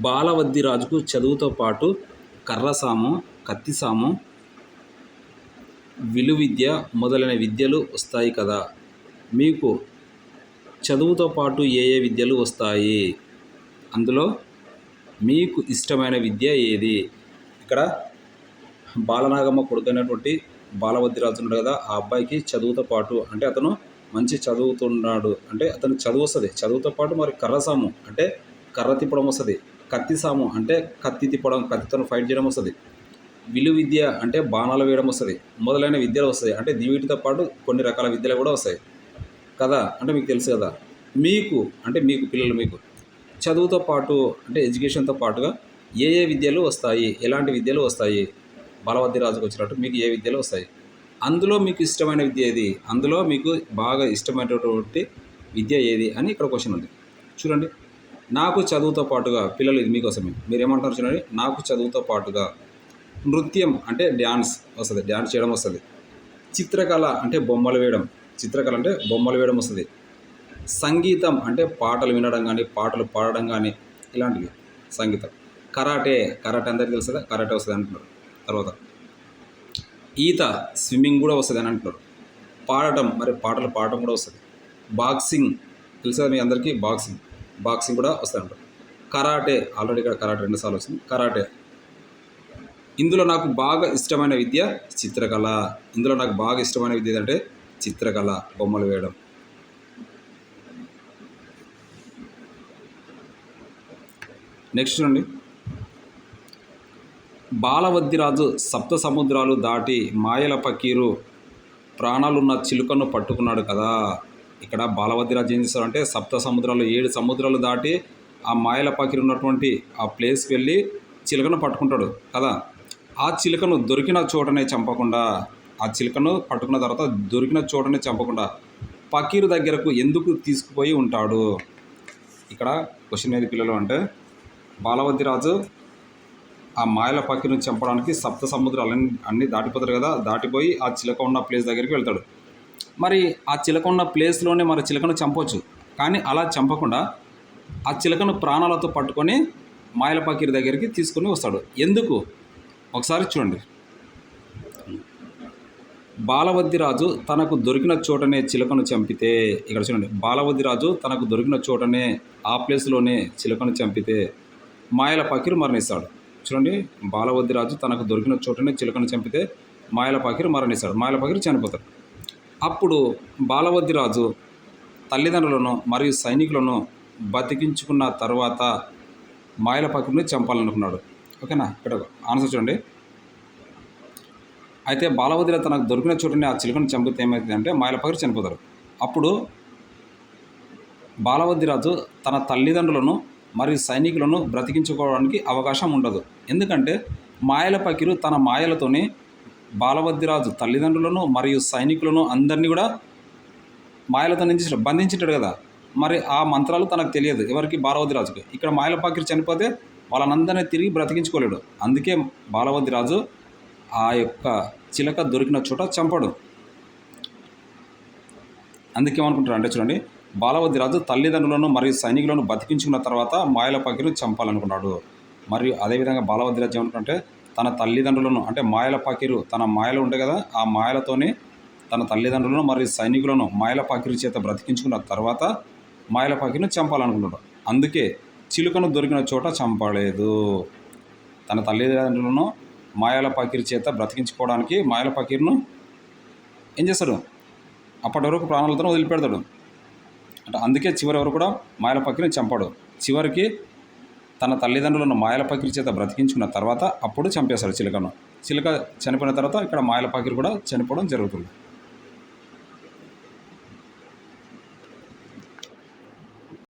బాలవద్ది రాజుకు చదువుతో పాటు కర్రసాము, కత్తిసాము, విలువిద్య మొదలైన విద్యలు వస్తాయి కదా. మీకు చదువుతో పాటు ఏ ఏ విద్యలు వస్తాయి? అందులో మీకు ఇష్టమైన విద్య ఏది? ఇక్కడ బాలనాగమ్మ కొడుకైనటువంటి బాలవద్ది రాజు ఉన్నాడు కదా, ఆ అబ్బాయికి చదువుతో పాటు అంటే అతను మంచి చదువుతున్నాడు అంటే అతను చదువు వస్తుంది. చదువుతో పాటు మరి కర్రసాము అంటే కర్ర తిప్పడం వస్తుంది. కత్తిసాము అంటే కత్తి తిప్పడం, కత్తితో ఫైట్ చేయడం వస్తుంది. విలువిద్య అంటే బాణాలు వేయడం వస్తుంది. మొదలైన విద్యలు వస్తాయి. అంటే వీటితో పాటు కొన్ని రకాల విద్యలు కూడా వస్తాయి కదా. అంటే మీకు తెలుసు కదా. మీకు అంటే మీకు పిల్లలు మీకు చదువుతో పాటు అంటే ఎడ్యుకేషన్తో పాటుగా ఏ ఏ విద్యలు వస్తాయి, ఎలాంటి విద్యలు వస్తాయి? బాలవద్ది రాజుకు వచ్చినట్టు మీకు ఏ విద్యలు వస్తాయి? అందులో మీకు ఇష్టమైన విద్య ఏది? అందులో మీకు బాగా ఇష్టమైనటువంటి విద్య ఏది అని ఇక్కడ క్వశ్చన్ ఉంది. చూడండి, నాకు చదువుతో పాటుగా పిల్లలు ఇది మీకోసమే. మీరు ఏమంటారు చూడండి. నాకు చదువుతో పాటుగా నృత్యం అంటే డ్యాన్స్ వస్తుంది, డ్యాన్స్ చేయడం వస్తుంది. చిత్రకళ అంటే బొమ్మలు వేయడం, చిత్రకళ అంటే బొమ్మలు వేయడం వస్తుంది. సంగీతం అంటే పాటలు వినడం కానీ పాటలు పాడడం కానీ ఇలాంటివి సంగీతం. కరాటే, కరాటే అందరికీ తెలుసు కదా, కరాటే వస్తుంది అంటున్నారు. తర్వాత ఈత, స్విమ్మింగ్ కూడా వస్తుంది అని అంటున్నారు. పాడటం మరి పాటలు పాడటం కూడా వస్తుంది. బాక్సింగ్ తెలుసు కదా మీ అందరికీ, బాక్సింగ్ కూడా వస్తుంది అంటారు. కరాటే ఆల్రెడీ ఇక్కడ కరాటే 2 సార్లు వచ్చింది. కరాటే. ఇందులో నాకు బాగా ఇష్టమైన విద్య చిత్రకళ. ఇందులో నాకు బాగా ఇష్టమైన విద్య ఏంటంటే చిత్రకళ, బొమ్మలు వేయడం. నెక్స్ట్ చూడండి, బాలవద్ది రాజు సప్త సముద్రాలు దాటి మాయల పకీరు ప్రాణాలున్న చిలుకను పట్టుకున్నాడు కదా. ఇక్కడ బాలవద్ది రాజు ఏం చేస్తాడంటే సప్త సముద్రాలు 7 సముద్రాలు దాటి ఆ మాయల పకీరు ఉన్నటువంటి ఆ ప్లేస్కి వెళ్ళి చిలుకను పట్టుకుంటాడు కదా. ఆ చిలుకను దొరికిన చోటనే చంపకుండా, ఆ చిలుకను పట్టుకున్న తర్వాత దొరికిన చోటనే చంపకుండా పకీరు దగ్గరకు ఎందుకు తీసుకుపోయి ఉంటాడు? ఇక్కడ క్వశ్చన్ ఏది పిల్లలు అంటే, బాలవద్ది రాజు ఆ మాయల పకీరుని చంపడానికి సప్త సముద్రాలన్నీ అన్నీ దాటిపోతారు కదా, దాటిపోయి ఆ చిలక ఉన్న ప్లేస్ దగ్గరికి వెళ్తాడు. మరి ఆ చిలక ఉన్న ప్లేస్లోనే మరి చిలకను చంపవచ్చు, కానీ అలా చంపకుండా ఆ చిలకను ప్రాణాలతో పట్టుకొని మాయల పకీరు దగ్గరికి తీసుకొని వస్తాడు. ఎందుకు? ఒకసారి చూడండి. బాలవద్ది రాజు తనకు దొరికిన చోటనే చిలకను చంపితే, ఇక్కడ చూడండి, బాలవద్ది రాజు తనకు దొరికిన చోటనే ఆ ప్లేస్లోనే చిలకను చంపితే మాయల పకీరు మరణిస్తాడు. చూడండి, బాలవద్ది రాజు తనకు దొరికిన చోటనే చిలకను చంపితే మాయల పకీరు మరణిస్తాడు, మాయల పకీరు చనిపోతాడు. అప్పుడు బాలవద్ది రాజు తల్లిదండ్రులను మరియు సైనికులను బతికించుకున్న తర్వాత మాయల పకీరుని చంపాలనుకున్నాడు. ఓకేనా? ఇక్కడ ఆన్సర్ చూడండి. అయితే బాలవద్ది రాజు తనకు దొరికిన చోటనే ఆ చిలుకను చంపితే ఏమవుతుందంటే మాయల పకీరు చనిపోతారు. అప్పుడు బాలవద్ది రాజు తన తల్లిదండ్రులను మరియు సైనికులను బ్రతికించుకోవడానికి అవకాశం ఉండదు. ఎందుకంటే మాయల పకీరు తన మాయలతోనే బాలవద్ది రాజు తల్లిదండ్రులను మరియు సైనికులను అందరినీ కూడా మాయలతో నుంచి బంధించుంటాడు కదా. మరి ఆ మంత్రాలు తనకు తెలియదు, ఎవరికి? బాలవద్ది రాజుకి. ఇక్కడ మాయల పకీరు చనిపోతే వాళ్ళనందరినీ తిరిగి బ్రతికించుకోలేడు. అందుకే బాలవద్ది రాజు ఆ యొక్క చిలక దొరికిన చోట చంపడు. అందుకే ఏమనుకుంటారు అంటే చూడండి, బాలవద్ది రాజు తల్లిదండ్రులను మరియు సైనికులను బతికించుకున్న తర్వాత మాయల పకీరుని చంపాలనుకున్నాడు. మరియు అదేవిధంగా బాలవద్ది రాజు ఏమనుకుంటే తన తల్లిదండ్రులను అంటే మాయల పకీరు తన మాయలు ఉంటాయి కదా, ఆ మాయలతోనే తన తల్లిదండ్రులను మరియు సైనికులను మాయల పకీరు చేత బ్రతికించుకున్న తర్వాత మాయల పకీరుని చంపాలనుకున్నాడు. అందుకే చిలుకను దొరికిన చోట చంపలేదు. తన తల్లిదండ్రులను మాయల పకీరు చేత బ్రతికించుకోవడానికి మాయల పకీరును ఏం చేస్తాడు? అప్పటి వరకు ప్రాణాలతో వదిలిపెడతాడు. అంటే అందుకే చివరి వరకు కూడా మాయల పకీరుని చంపాడు. చివరికి తన తల్లిదండ్రులను మాయల పకీరు చేత బ్రతికించుకున్న తర్వాత అప్పుడు చంపేశాడు చిలుకను. చిలుక చనిపోయిన తర్వాత ఇక్కడ మాయల పకీరు కూడా చనిపోవడం జరుగుతుంది.